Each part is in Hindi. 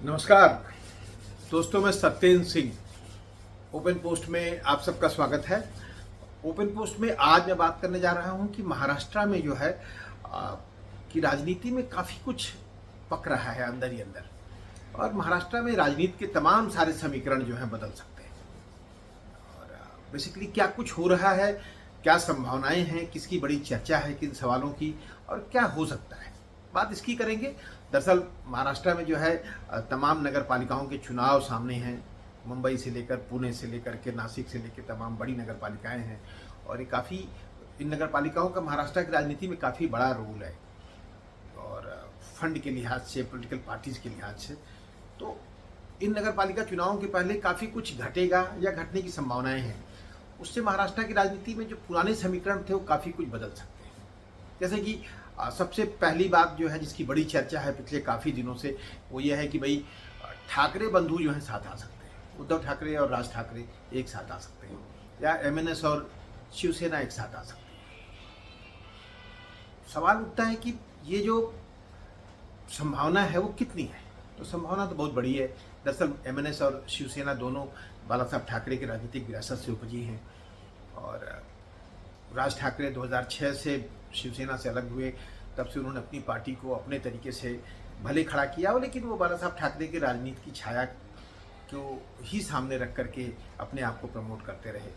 नमस्कार दोस्तों, मैं सत्येंद्र सिंह। ओपन पोस्ट में आप सबका स्वागत है। ओपन पोस्ट में आज मैं बात करने जा रहा हूं कि महाराष्ट्र में जो है कि राजनीति में काफ़ी कुछ पक रहा है अंदर ही अंदर, और महाराष्ट्र में राजनीति के तमाम सारे समीकरण जो हैं बदल सकते हैं। और बेसिकली क्या कुछ हो रहा है, क्या संभावनाएं हैं, किसकी बड़ी चर्चा है, किन सवालों की, और क्या हो सकता है, बात इसकी करेंगे। दरअसल महाराष्ट्र में जो है तमाम नगर पालिकाओं के चुनाव सामने हैं। मुंबई से लेकर पुणे से लेकर के नासिक से लेकर तमाम बड़ी नगर पालिकाएँ हैं, और ये काफ़ी इन नगर पालिकाओं का महाराष्ट्र की राजनीति में काफ़ी बड़ा रोल है, और फंड के लिहाज से, पॉलिटिकल पार्टीज़ के लिहाज से। तो इन नगर पालिका चुनावों के पहले काफ़ी कुछ घटेगा या घटने की संभावनाएँ हैं। उससे महाराष्ट्र की राजनीति में जो पुराने समीकरण थे वो काफ़ी कुछ बदल सकते हैं। जैसे कि सबसे पहली बात जो है जिसकी बड़ी चर्चा है पिछले काफ़ी दिनों से, वो ये है कि भाई ठाकरे बंधु जो हैं साथ आ सकते हैं। उद्धव ठाकरे और राज ठाकरे एक साथ आ सकते हैं, या एमएनएस और शिवसेना एक साथ आ सकती है। सवाल उठता है कि ये जो संभावना है वो कितनी है। तो संभावना तो बहुत बड़ी है। दरअसल एमएनएस और शिवसेना दोनों बाला साहब ठाकरे की राजनीतिक विरासत से उपजी हैं, और राज ठाकरे 2006 से शिवसेना से अलग हुए, तब से उन्होंने अपनी पार्टी को अपने तरीके से भले खड़ा किया हो, लेकिन वो बाला साहब ठाकरे की राजनीति की छाया को ही सामने रख करके अपने आप को प्रमोट करते रहे।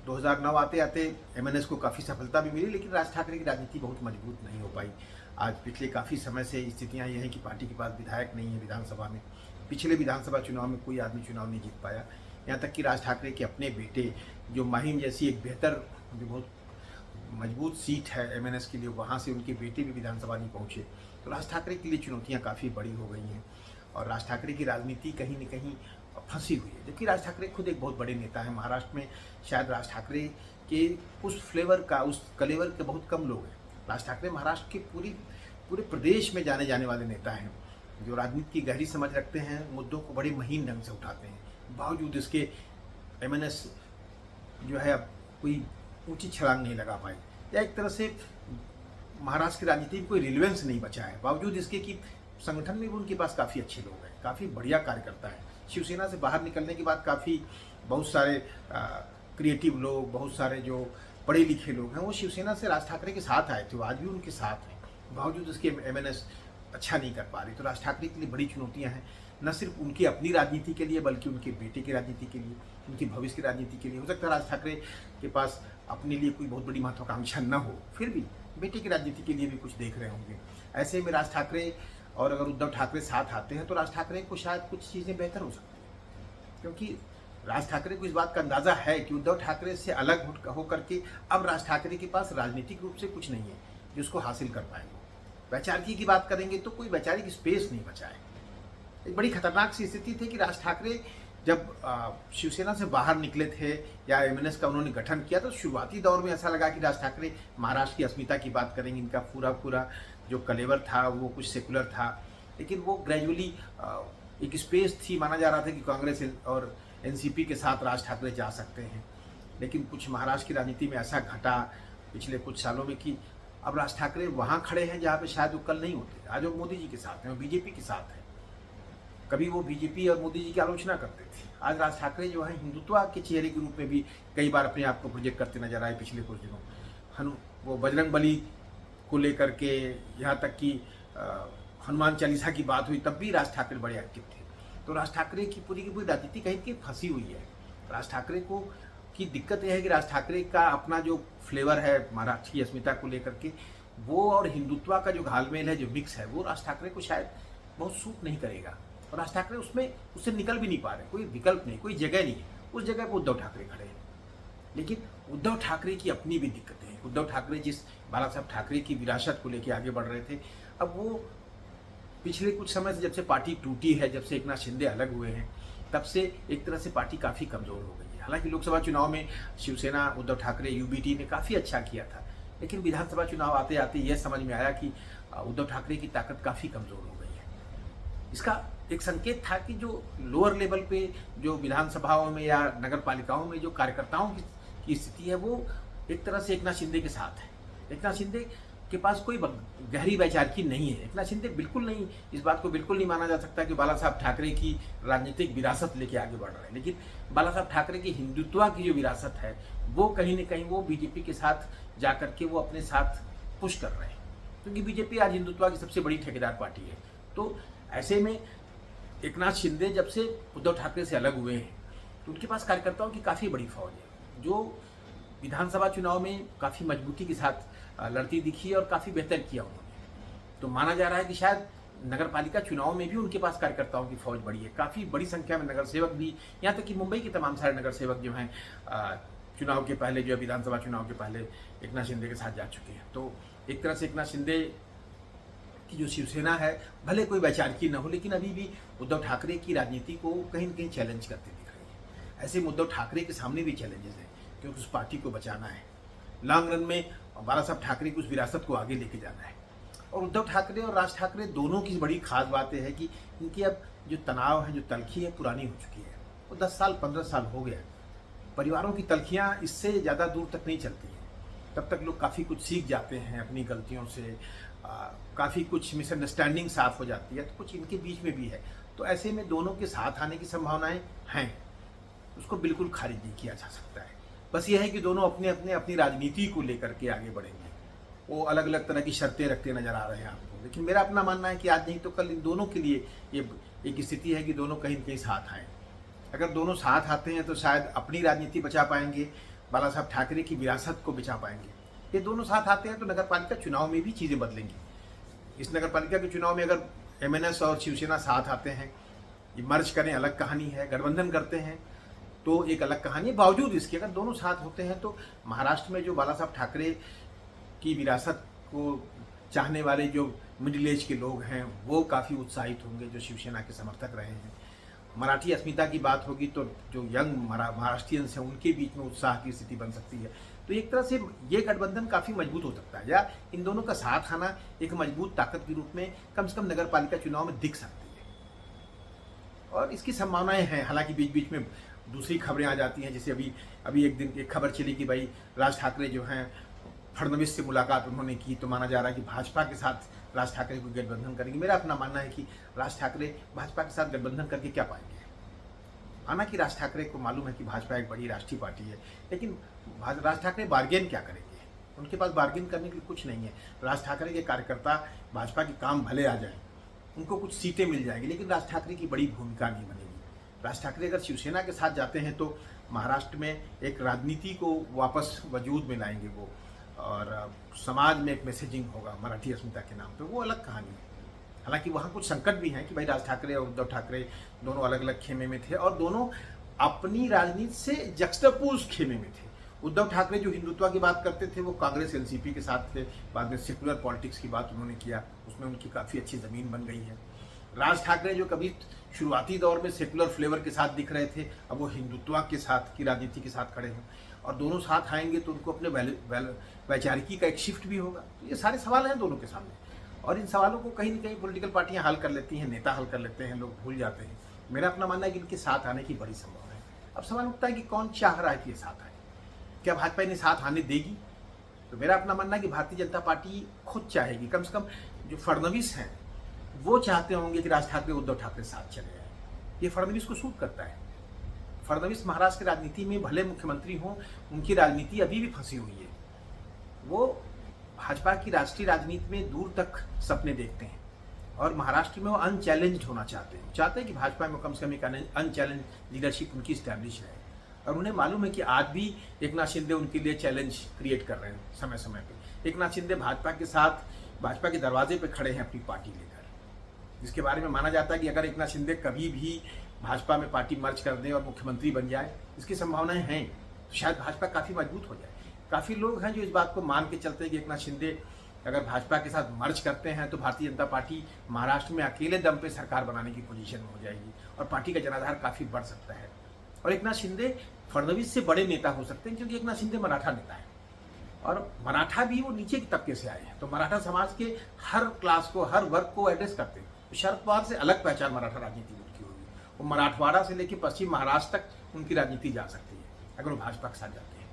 2009 आते आते एमएनएस को काफ़ी सफलता भी मिली, लेकिन राज ठाकरे की राजनीति बहुत मजबूत नहीं हो पाई। आज पिछले काफ़ी समय से स्थितियाँ ये हैं कि पार्टी के पास विधायक नहीं है विधानसभा में। पिछले विधानसभा चुनाव में कोई आदमी चुनाव नहीं जीत पाया। यहाँ तक कि राज ठाकरे के अपने बेटे, जो माहिम जैसी एक बेहतर, जो बहुत मजबूत सीट है एमएनएस के लिए, वहाँ से उनके बेटे भी विधानसभा नहीं पहुँचे। तो राज ठाकरे के लिए चुनौतियाँ काफ़ी बड़ी हो गई हैं, और राज ठाकरे की राजनीति कहीं न कहीं फंसी हुई है। जबकि राज ठाकरे खुद एक बहुत बड़े नेता हैं। महाराष्ट्र में शायद राज ठाकरे के उस फ्लेवर का, उस कलेवर के बहुत कम लोग हैं। राज ठाकरे महाराष्ट्र के पूरे प्रदेश में जाने जाने वाले नेता हैं, जो राजनीति की गहरी समझ रखते हैं, मुद्दों को बड़े महीन ढंग से उठाते हैं। बावजूद इसके एमएनएस जो है अब कोई ऊंची छलांग नहीं लगा पाई, या एक तरह से महाराष्ट्र की राजनीति में कोई रिलेवेंस नहीं बचा है। बावजूद इसके कि संगठन में भी उनके पास काफ़ी अच्छे लोग हैं, काफ़ी बढ़िया कार्यकर्ता है। शिवसेना से बाहर निकलने के बाद बहुत सारे क्रिएटिव लोग, बहुत सारे जो पढ़े लिखे लोग हैं, वो शिवसेना से राज ठाकरे के साथ आए थे, वो आज भी उनके साथ हैं। बावजूद इसके एमएनएस अच्छा नहीं कर पा रही। तो राज ठाकरे के लिए बड़ी चुनौतियाँ हैं, न सिर्फ उनकी अपनी राजनीति के लिए, बल्कि उनके बेटे की राजनीति के लिए, उनकी भविष्य की राजनीति के लिए। हो सकता है राज ठाकरे के पास अपने लिए कोई बहुत बड़ी महत्वाकांक्षा न हो, फिर भी बेटे की राजनीति के लिए भी कुछ देख रहे होंगे। ऐसे में राज ठाकरे और अगर उद्धव ठाकरे साथ आते हैं तो राज ठाकरे को शायद कुछ चीज़ें बेहतर हो सकती हैं, क्योंकि राज ठाकरे को इस बात का अंदाज़ा है कि उद्धव ठाकरे से अलग होकर के अब राज ठाकरे के पास राजनीतिक रूप से कुछ नहीं है जिसको हासिल कर पाएंगे। वैचारिकी की बात करेंगे तो कोई वैचारिक स्पेस नहीं बचा है। एक बड़ी खतरनाक सी स्थिति थी कि राज ठाकरे जब शिवसेना से बाहर निकले थे या एमएनएस का उन्होंने गठन किया, तो शुरुआती दौर में ऐसा लगा कि राज ठाकरे महाराष्ट्र की अस्मिता की बात करेंगे, इनका पूरा जो कलेवर था वो कुछ सेकुलर था। लेकिन वो ग्रेजुअली एक स्पेस थी, माना जा रहा था कि कांग्रेस और एनसीपी के साथ राज ठाकरे जा सकते हैं। लेकिन कुछ महाराष्ट्र की राजनीति में ऐसा घटा पिछले कुछ सालों में कि अब राज ठाकरे वहाँ खड़े हैं जहाँ पे शायद वो कल नहीं होते। आज वो मोदी जी के साथ हैं, वो बीजेपी के साथ हैं। कभी वो बीजेपी और मोदी जी की आलोचना करते थे, आज राज ठाकरे जो है हिंदुत्व के चेहरे के रूप में भी कई बार अपने आप को प्रोजेक्ट करते नजर आए पिछले कुछ दिनों। वो बजरंग बली को लेकर के, यहाँ तक कि हनुमान चालीसा की बात हुई, तब भी राज ठाकरे बड़े एक्टिव थे। तो राज ठाकरे की पूरी राजनीति कहीं की फंसी हुई है। राज ठाकरे को की दिक्कत यह है कि राज ठाकरे का अपना जो फ्लेवर है महाराष्ट्र की अस्मिता को लेकर के, वो और हिंदुत्व का जो घालमेल है, जो मिक्स है, वो राज ठाकरे को शायद बहुत सूट नहीं करेगा। और राज ठाकरे उससे निकल भी नहीं पा रहे। कोई विकल्प नहीं, कोई जगह नहीं है। उस जगह पर उद्धव ठाकरे खड़े हैं। लेकिन उद्धव ठाकरे की अपनी भी दिक्कतें हैं। उद्धव ठाकरे जिस बाला साहब ठाकरे की विरासत को लेकर आगे बढ़ रहे थे, अब वो पिछले कुछ समय से, जब से पार्टी टूटी है, जब से एकनाथ शिंदे अलग हुए हैं, तब से एक तरह से पार्टी काफ़ी कमज़ोर हो गई है। हालांकि लोकसभा चुनाव में शिवसेना, उद्धव ठाकरे, यूबीटी ने काफ़ी अच्छा किया था, लेकिन विधानसभा चुनाव आते आते यह समझ में आया कि उद्धव ठाकरे की ताकत काफ़ी कमज़ोर हो गई है। इसका एक संकेत था कि जो लोअर लेवल पे, जो विधानसभाओं में या नगर पालिकाओं में जो कार्यकर्ताओं की स्थिति है, वो एक तरह से एकनाथ शिंदे के साथ है। एकनाथ शिंदे के पास कोई गहरी वैचारिकी नहीं है। एकनाथ शिंदे बिल्कुल नहीं, इस बात को बिल्कुल नहीं माना जा सकता कि बाला साहब ठाकरे की राजनीतिक विरासत लेके आगे बढ़ रहे हैं। लेकिन बाला साहब ठाकरे की हिंदुत्व की जो विरासत है वो कहीं न कहीं वो बीजेपी के साथ जाकर के वो अपने साथ पुश कर रहे हैं, क्योंकि बीजेपी आज हिंदुत्व की सबसे बड़ी ठेकेदार पार्टी है। तो ऐसे में एकनाथ शिंदे जब से उद्धव ठाकरे से अलग हुए हैं तो उनके पास कार्यकर्ताओं की काफ़ी बड़ी फौज है, जो विधानसभा चुनाव में काफ़ी मजबूती के साथ लड़ती दिखी और काफ़ी बेहतर किया उन्होंने। तो माना जा रहा है कि शायद नगर पालिका चुनाव में भी उनके पास कार्यकर्ताओं की फौज बड़ी है, काफ़ी बड़ी संख्या में नगर सेवक भी, यहाँ तक कि मुंबई के तमाम सारे नगर सेवक जो हैं चुनाव के पहले, जो विधानसभा चुनाव के पहले एकनाथ शिंदे के साथ जा चुके हैं। तो एक तरह से एकनाथ शिंदे की जो शिवसेना है भले कोई वैचारिकी न हो, लेकिन अभी भी उद्धव ठाकरे की राजनीति को कहीं न कहीं चैलेंज करते दिख रही है। ऐसे में उद्धव ठाकरे के सामने भी चैलेंजेस हैं, क्योंकि उस पार्टी को बचाना है, लॉन्ग रन में बाला साहब ठाकरे की उस विरासत को आगे लेके जाना है। और उद्धव ठाकरे और राज ठाकरे दोनों की बड़ी खास बात यह है कि इनकी अब जो तनाव है, जो तलखी है, पुरानी हो चुकी है। वो 10 साल 15 साल हो गया। परिवारों की तलखियाँ इससे ज़्यादा दूर तक नहीं चलती हैं। तब तक लोग काफ़ी कुछ सीख जाते हैं अपनी गलतियों से, काफ़ी कुछ मिसअंडरस्टैंडिंग साफ हो जाती है, तो कुछ इनके बीच में भी है। तो ऐसे में दोनों के साथ आने की संभावनाएं हैं, उसको बिल्कुल खारिज नहीं किया जा सकता है। बस यह है कि दोनों अपनी राजनीति को लेकर के आगे बढ़ेंगे। वो अलग अलग तरह की शर्तें रखते नजर आ रहे हैं आपको, लेकिन मेरा अपना मानना है कि आज नहीं तो कल इन दोनों के लिए ये एक स्थिति है कि दोनों कहीं न कहीं साथ आएँ। अगर दोनों साथ आते हैं तो शायद अपनी राजनीति बचा पाएंगे, बाला साहब ठाकरे की विरासत को बचा पाएंगे। ये दोनों साथ आते हैं तो नगर पालिका चुनाव में भी चीज़ें बदलेंगी। इस नगर पालिका के चुनाव में अगर एमएनएस और शिवसेना साथ आते हैं, ये मर्ज करें अलग कहानी है, गठबंधन करते हैं तो एक अलग कहानी है। बावजूद इसके अगर दोनों साथ होते हैं तो महाराष्ट्र में जो बाला साहब ठाकरे की विरासत को चाहने वाले जो मिडिल एज के लोग हैं वो काफ़ी उत्साहित होंगे, जो शिवसेना के समर्थक रहे हैं। मराठी अस्मिता की बात होगी तो जो यंग महाराष्ट्रियंस हैं उनके बीच में उत्साह की स्थिति बन सकती है। तो एक तरह से ये गठबंधन काफ़ी मजबूत हो सकता है, या इन दोनों का साथ आना एक मजबूत ताकत के रूप में कम से कम नगर पालिका चुनाव में दिख सकती है, और इसकी संभावनाएं हैं। हालांकि बीच बीच में दूसरी खबरें आ जाती हैं, जैसे अभी एक दिन एक खबर चली कि भाई राज ठाकरे जो हैं फडणवीस से मुलाकात उन्होंने की, तो माना जा रहा है कि भाजपा के साथ राज ठाकरे को गठबंधन करेंगे। मेरा अपना मानना है कि राज ठाकरे भाजपा के साथ गठबंधन करके क्या पाएंगे। हालांकि राज ठाकरे को मालूम है कि भाजपा एक बड़ी राष्ट्रीय पार्टी है, लेकिन राज ठाकरे बार्गेन क्या करेंगे, उनके पास बार्गेन करने के लिए कुछ नहीं है। राज ठाकरे के कार्यकर्ता भाजपा के काम भले आ जाएं, उनको कुछ सीटें मिल जाएंगी, लेकिन राज ठाकरे की बड़ी भूमिका नहीं बनेगी। राज ठाकरे अगर शिवसेना के साथ जाते हैं तो महाराष्ट्र में एक राजनीति को वापस वजूद में लाएंगे वो, और समाज में एक मैसेजिंग होगा मराठी अस्मिता के नाम पे, वो अलग कहानी है। हालांकि वहाँ कुछ संकट भी हैं कि भाई राज ठाकरे और उद्धव ठाकरे दोनों अलग अलग खेमे में थे, और दोनों अपनी राजनीति से जक्सटापोज खेमे में थे। उद्धव ठाकरे जो हिंदुत्व की बात करते थे वो कांग्रेस एनसीपी के साथ थे, बाद में सेकुलर पॉलिटिक्स की बात उन्होंने किया, उसमें उनकी काफ़ी अच्छी ज़मीन बन गई है। राज ठाकरे जो कभी शुरुआती दौर में सेकुलर फ्लेवर के साथ दिख रहे थे, अब वो हिंदुत्व के साथ की राजनीति के साथ खड़े हैं, और दोनों साथ आएंगे तो उनको अपने वैचारिकी का एक शिफ्ट भी होगा। तो ये सारे सवाल हैं दोनों के सामने, और इन सवालों को कहीं न कहीं पॉलिटिकल पार्टियां हल कर लेती हैं, नेता हल कर लेते हैं, लोग भूल जाते हैं। मेरा अपना मानना है कि इनके साथ आने की बड़ी संभावना है। अब सवाल उठता है कि कौन चाह रहा है कि ये साथ आए, क्या भाजपा इन्हें साथ आने देगी? तो मेरा अपना मानना है कि भारतीय जनता पार्टी खुद चाहेगी। कम से कम जो फडणवीस हैं वो चाहते होंगे कि राज ठाकरे उद्धव ठाकरे साथ चले जाएं। ये फडणवीस को सूट करता है। फडणवीस महाराष्ट्र की राजनीति में भले मुख्यमंत्री हों, उनकी राजनीति अभी भी फंसी हुई है। वो भाजपा की राष्ट्रीय राजनीति में दूर तक सपने देखते हैं, और महाराष्ट्र में वो अनचैलेंज्ड होना चाहते हैं कि भाजपा में कम से कम एक अनचैलेंज लीडरशिप उनकी स्टैब्लिश है। और उन्हें मालूम है कि आज भी एकनाथ शिंदे उनके लिए चैलेंज क्रिएट कर रहे हैं समय समय पे। एकनाथ शिंदे भाजपा के साथ भाजपा के दरवाजे पे खड़े हैं अपनी पार्टी लेकर, जिसके बारे में माना जाता है कि अगर एकनाथ शिंदे कभी भी भाजपा में पार्टी मर्ज कर दें और मुख्यमंत्री बन जाए, इसकी संभावनाएं हैं, तो शायद भाजपा काफ़ी मजबूत हो जाए। काफ़ी लोग हैं जो इस बात को मान के चलते हैं कि एकनाथ शिंदे अगर भाजपा के साथ मर्ज करते हैं तो भारतीय जनता पार्टी महाराष्ट्र में अकेले दम पे सरकार बनाने की पोजीशन में हो जाएगी, और पार्टी का जनाधार काफ़ी बढ़ सकता है। और एकनाथ शिंदे फडणवीस से बड़े नेता हो सकते हैं, क्योंकि एकनाथ शिंदे मराठा नेता है, और मराठा भी वो नीचे के तबके से आए हैं, तो मराठा समाज के हर क्लास को, हर वर्ग को एड्रेस करते हैं। तो शरद पवार से अलग पहचान मराठा राजनीति में उनकी होगी। वो मराठवाड़ा से लेकर पश्चिम महाराष्ट्र तक उनकी राजनीति जा सकती है अगर वो भाजपा के साथ जाते हैं।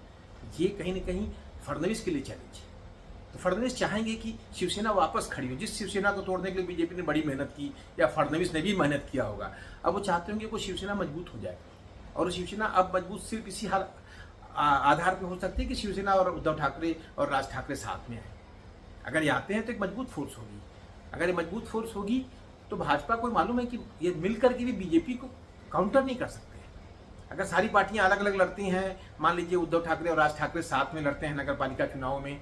ये कहीं ना कहीं फडणवीस के लिए चैलेंज है। तो फडणवीस चाहेंगे कि शिवसेना वापस खड़ी हो। जिस शिवसेना को तोड़ने के लिए बीजेपी ने बड़ी मेहनत की या फडणवीस ने भी मेहनत किया होगा, अब वो चाहते होंगे कि वो शिवसेना मजबूत हो जाए। और शिवसेना अब मजबूत सिर्फ इसी आधार पर हो सकती है कि शिवसेना और उद्धव ठाकरे और राज ठाकरे साथ में आए। अगर ये आते हैं तो एक मजबूत फोर्स होगी। अगर ये मजबूत फोर्स होगी तो भाजपा को मालूम है कि ये मिलकर के भी बीजेपी को काउंटर नहीं कर सकते। अगर सारी पार्टियां अलग अलग लड़ती हैं, मान लीजिए उद्धव ठाकरे और राज ठाकरे साथ में लड़ते हैं नगर पालिका चुनाव में,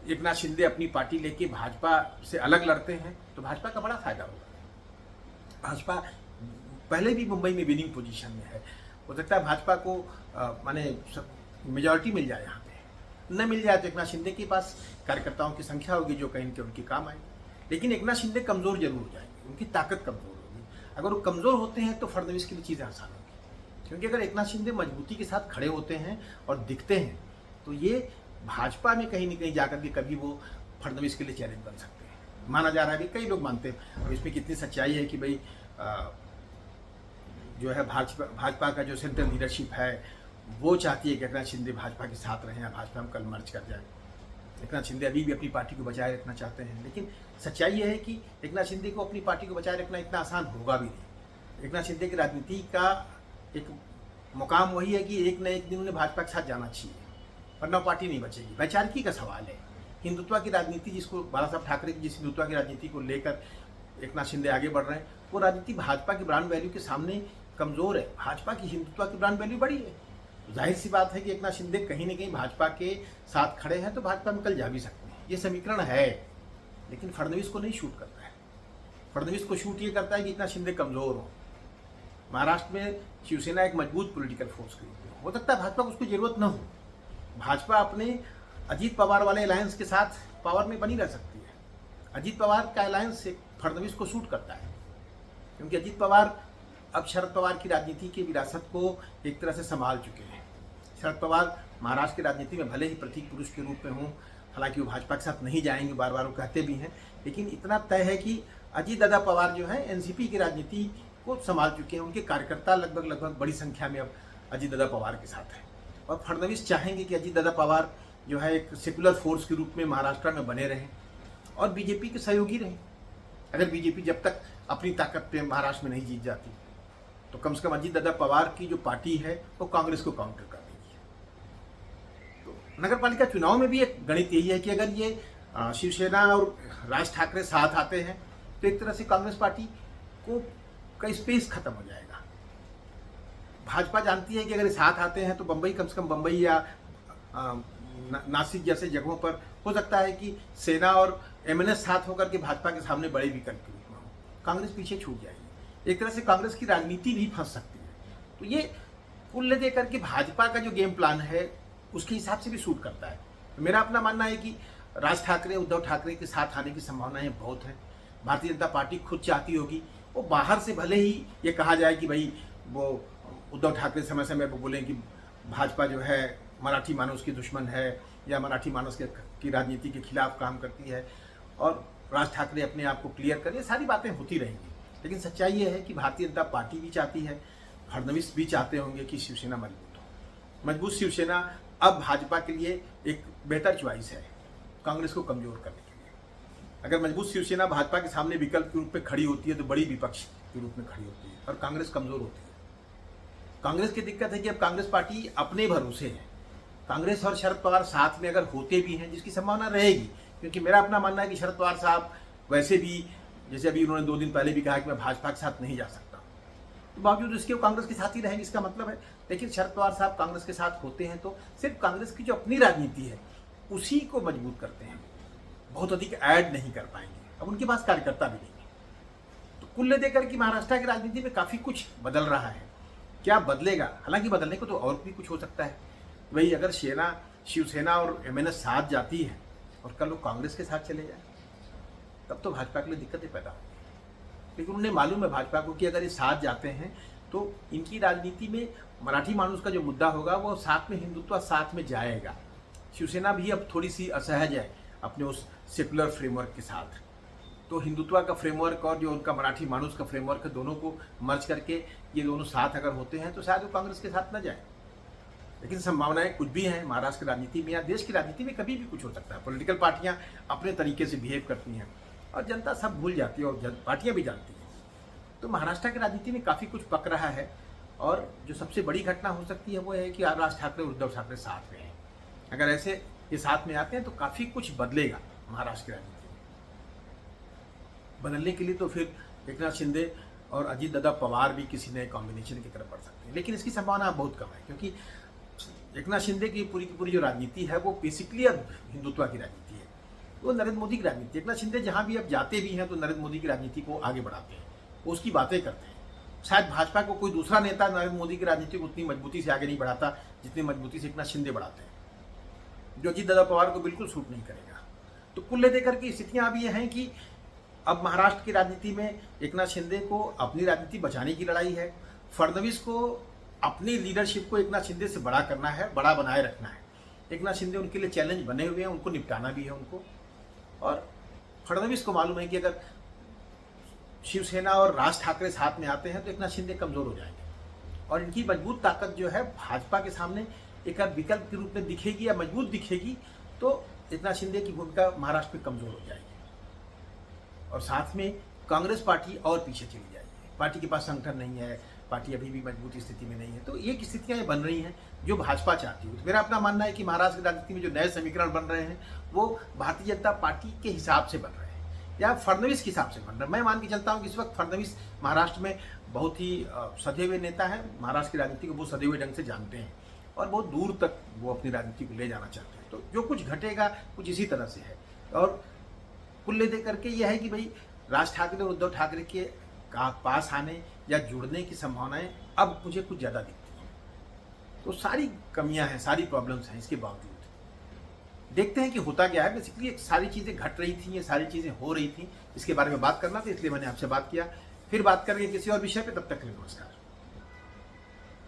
एकनाथ शिंदे अपनी पार्टी लेके भाजपा से अलग लड़ते हैं, तो भाजपा का बड़ा फायदा होगा। भाजपा पहले भी मुंबई में विनिंग पोजीशन में है। हो सकता है भाजपा को माने मेजॉरिटी मिल जाए, यहाँ पे न मिल जाए तो एकनाथ शिंदे के पास कार्यकर्ताओं की संख्या होगी जो कहीं के उनके काम आए। लेकिन एकनाथ शिंदे कमज़ोर जरूर हो जाएंगे, उनकी ताकत कमज़ोर होगी। अगर वो कमज़ोर होते हैं तो फडणवीस के लिए चीज़ें आसान होगी, क्योंकि अगर एकनाथ शिंदे मजबूती के साथ खड़े होते हैं और दिखते हैं तो ये भाजपा में कहीं न कहीं जाकर के कभी वो फडणवीस के लिए चैलेंज बन सकते हैं। माना जा रहा है कि कई लोग मानते हैं, और इसमें कितनी सच्चाई है कि भाई जो है भाजपा का जो सेंट्रल लीडरशिप है वो चाहती है कि एकनाथ शिंदे भाजपा के साथ रहें या भाजपा में कल मर्ज कर जाए। एकनाथ शिंदे अभी भी अपनी पार्टी को बचाए रखना चाहते हैं, लेकिन सच्चाई यह है कि एकनाथ शिंदे को अपनी पार्टी को बचाए रखना इतना आसान होगा भी नहीं। एकनाथ शिंदे की राजनीति का एक मुकाम वही है कि एक न एक दिन उन्हें भाजपा के साथ जाना चाहिए, वरना पार्टी नहीं बचेगी। वैचारिकी का सवाल है। हिंदुत्व की राजनीति जिसको बाला साहब ठाकरे की जिस हिंदुत्व की राजनीति को लेकर एकनाथ शिंदे आगे बढ़ रहे हैं, वो राजनीति भाजपा की ब्रांड वैल्यू के सामने कमज़ोर है। भाजपा की हिंदुत्व की ब्रांड वैल्यू बड़ी है। जाहिर सी बात है कि एकनाथ शिंदे कहीं न कहीं भाजपा के साथ खड़े हैं तो भाजपा में कल जा भी सकते हैं, ये समीकरण है। लेकिन फडणवीस को नहीं शूट करता है। फडणवीस को शूट ये करता है कि एकनाथ शिंदे कमज़ोर हो। महाराष्ट्र में शिवसेना एक मजबूत पॉलिटिकल फोर्स के रूप में हो सकता है भाजपा को उसकी जरूरत न हो। भाजपा अपने अजीत पवार वाले अलायंस के साथ पावर में बनी रह सकती है। अजीत पवार का अलायंस फडणवीस को सूट करता है, क्योंकि अजीत पवार अब शरद पवार की राजनीति की विरासत को एक तरह से संभाल चुके हैं। शरद पवार महाराष्ट्र की राजनीति में भले ही प्रतीक पुरुष के रूप में हों, हालांकि वो भाजपा के साथ नहीं जाएंगे, बार बार वो कहते भी हैं, लेकिन इतना तय है कि अजीत दादा पवार जो है एनसीपी की राजनीति को संभाल चुके हैं। उनके कार्यकर्ता लगभग बड़ी संख्या में अब अजीत दादा पवार के साथ हैं। और फडणवीस चाहेंगे कि अजीत दादा पवार जो है एक सेकुलर फोर्स के रूप में महाराष्ट्र में बने रहें और बीजेपी के सहयोगी रहें। अगर बीजेपी जब तक अपनी ताकत पे महाराष्ट्र में नहीं जीत जाती तो कम से कम अजीत दादा पवार की जो पार्टी है वो कांग्रेस को काउंटर कर देगी। तो नगर पालिका चुनाव में भी एक गणित यही है कि अगर ये शिवसेना और राज ठाकरे साथ आते हैं तो एक तरह से कांग्रेस पार्टी को का स्पेस खत्म हो जाएगा। भाजपा जानती है कि अगर साथ आते हैं तो बम्बई, कम से कम बम्बई या नासिक जैसे जगहों पर हो सकता है कि सेना और एमएनएस साथ होकर के भाजपा के सामने बड़े विकल्प के रूप में हो, कांग्रेस पीछे छूट जाएगी। एक तरह से कांग्रेस की राजनीति भी फंस सकती है। तो ये कुल देकर के भाजपा का जो गेम प्लान है उसके हिसाब से भी सूट करता है। तो मेरा अपना मानना है कि राज ठाकरे उद्धव ठाकरे के साथ आने की संभावनाएं बहुत हैं। भारतीय जनता पार्टी खुद चाहती होगी, वो बाहर से भले ही ये कहा जाए कि भाई वो उद्धव ठाकरे समय समय पर बोलें कि भाजपा जो है मराठी मानस की दुश्मन है या मराठी मानस की राजनीति के खिलाफ काम करती है, और राज ठाकरे अपने आप को क्लियर करें, सारी बातें होती रहेंगी। लेकिन सच्चाई ये है कि भारतीय जनता पार्टी भी चाहती है, फडणवीस भी चाहते होंगे कि शिवसेना मजबूत हो। मजबूत शिवसेना अब भाजपा के लिए एक बेहतर चॉइस है कांग्रेस को कमजोर करने के लिए। अगर मजबूत शिवसेना भाजपा के सामने विकल्प के रूप में खड़ी होती है तो बड़ी विपक्ष के रूप में खड़ी होती है और कांग्रेस कमजोर होती है। कांग्रेस की दिक्कत है कि अब कांग्रेस पार्टी अपने भरोसे है। कांग्रेस और शरद पवार साथ में अगर होते भी हैं, जिसकी संभावना रहेगी, क्योंकि मेरा अपना मानना है कि शरद पवार साहब वैसे भी, जैसे अभी उन्होंने 2 दिन पहले भी कहा कि मैं भाजपा के साथ नहीं जा सकता, तो बावजूद इसके वो कांग्रेस के साथ ही रहेंगे, इसका मतलब है। लेकिन शरद पवार साहब कांग्रेस के साथ होते हैं तो सिर्फ कांग्रेस की जो अपनी राजनीति है उसी को मजबूत करते हैं, बहुत अधिक ऐड नहीं कर पाएंगे। अब उनके पास कार्यकर्ता भी नहीं है। तो कुल देकर कि महाराष्ट्र की राजनीति में काफ़ी कुछ बदल रहा है। क्या बदलेगा? हालांकि बदलने को तो और भी कुछ हो सकता है। वही अगर शिवसेना और एमएनएस साथ जाती है और कल लोग कांग्रेस के साथ चले जाए, तब तो भाजपा के लिए दिक्कतें पैदा होंगी। लेकिन उन्हें मालूम है भाजपा को कि अगर ये साथ जाते हैं तो इनकी राजनीति में मराठी मानुस का जो मुद्दा होगा वो साथ में हिंदुत्व साथ में जाएगा। शिवसेना भी अब थोड़ी सी असहज है अपने उस सेकुलर फ्रेमवर्क के साथ, तो हिंदुत्व का फ्रेमवर्क और जो उनका मराठी मानुस का फ्रेमवर्क है, दोनों को मर्ज करके ये दोनों साथ अगर होते हैं तो शायद वो कांग्रेस के साथ न जाए। लेकिन संभावनाएं कुछ भी हैं महाराष्ट्र की राजनीति में या देश की राजनीति में, कभी भी कुछ हो सकता है। पॉलिटिकल पार्टियां अपने तरीके से बिहेव करती हैं और जनता सब भूल जाती है और पार्टियां भी जानती हैं। तो महाराष्ट्र की राजनीति में काफ़ी कुछ पक रहा है और जो सबसे बड़ी घटना हो सकती है वो है कि राज ठाकरे और उद्धव ठाकरे साथ में हैं। अगर ऐसे ये साथ में आते हैं तो काफ़ी कुछ बदलेगा महाराष्ट्र की राजनीति में। बदलने के लिए तो फिर एकनाथ शिंदे और अजीत दादा पवार भी किसी नए कॉम्बिनेशन की तरफ बढ़ सकते हैं, लेकिन इसकी संभावना बहुत कम है क्योंकि एकनाथ शिंदे की पूरी जो राजनीति है वो बेसिकली अब हिंदुत्व की राजनीति है, वो नरेंद्र मोदी की राजनीति। एकनाथ शिंदे जहाँ भी अब जाते भी हैं तो नरेंद्र मोदी की राजनीति को आगे बढ़ाते हैं, वो उसकी बातें करते हैं। शायद भाजपा को कोई दूसरा नेता नरेंद्र मोदी की राजनीति को उतनी मजबूती से आगे नहीं बढ़ाता जितनी मजबूती से एकनाथ शिंदे बढ़ाते हैं, जो अजीत दादा पवार को बिल्कुल सूट नहीं करेगा। तो कुल लेकर की स्थितियाँ अब ये हैं कि अब महाराष्ट्र की राजनीति में एकनाथ शिंदे को अपनी राजनीति बचाने की लड़ाई है, फडणवीस को अपनी लीडरशिप को एकनाथ शिंदे से बड़ा करना है, बड़ा बनाए रखना है। एकनाथ शिंदे उनके लिए चैलेंज बने हुए हैं, उनको निपटाना भी है उनको। और फडणवीस को मालूम है कि अगर शिवसेना और राज ठाकरे साथ में आते हैं तो एकनाथ शिंदे कमजोर हो जाएंगे और इनकी मजबूत ताकत जो है भाजपा के सामने एक विकल्प के रूप में दिखेगी या मजबूत दिखेगी, तो एकनाथ शिंदे की भूमिका महाराष्ट्र में कमजोर हो जाएगी और साथ में कांग्रेस पार्टी और पीछे चली जाएगी। पार्टी के पास संगठन नहीं है, पार्टी अभी भी मजबूत स्थिति में नहीं है। तो ये स्थितियां बन रही हैं जो भाजपा चाहती है। तो मेरा अपना मानना है कि महाराष्ट्र की राजनीति में जो नए समीकरण बन रहे हैं वो भारतीय जनता पार्टी के हिसाब से बन रहे हैं या फडणवीस के हिसाब से बन रहे हैं। मैं मान के चलता हूँ कि इस वक्त फडणवीस महाराष्ट्र में बहुत ही सधे हुए नेता है, महाराष्ट्र की राजनीति को बहुत सधे हुए ढंग से जानते हैं और बहुत दूर तक वो अपनी राजनीति को ले जाना चाहते हैं। तो जो कुछ घटेगा कुछ इसी तरह से है और कुल ले दे करके यह है कि भाई राज ठाकरे और उद्धव ठाकरे के पास आने या जुड़ने की संभावनाएं अब मुझे कुछ ज़्यादा दिखती हैं। तो सारी कमियां हैं, सारी प्रॉब्लम्स हैं, इसके बावजूद देखते हैं कि होता क्या है। बेसिकली सारी चीज़ें घट रही थी, ये सारी चीज़ें हो रही थी, इसके बारे में बात करना था, इसलिए मैंने आपसे बात किया। फिर बात करेंगे किसी और विषय पे, तब तक के लिए नमस्कार।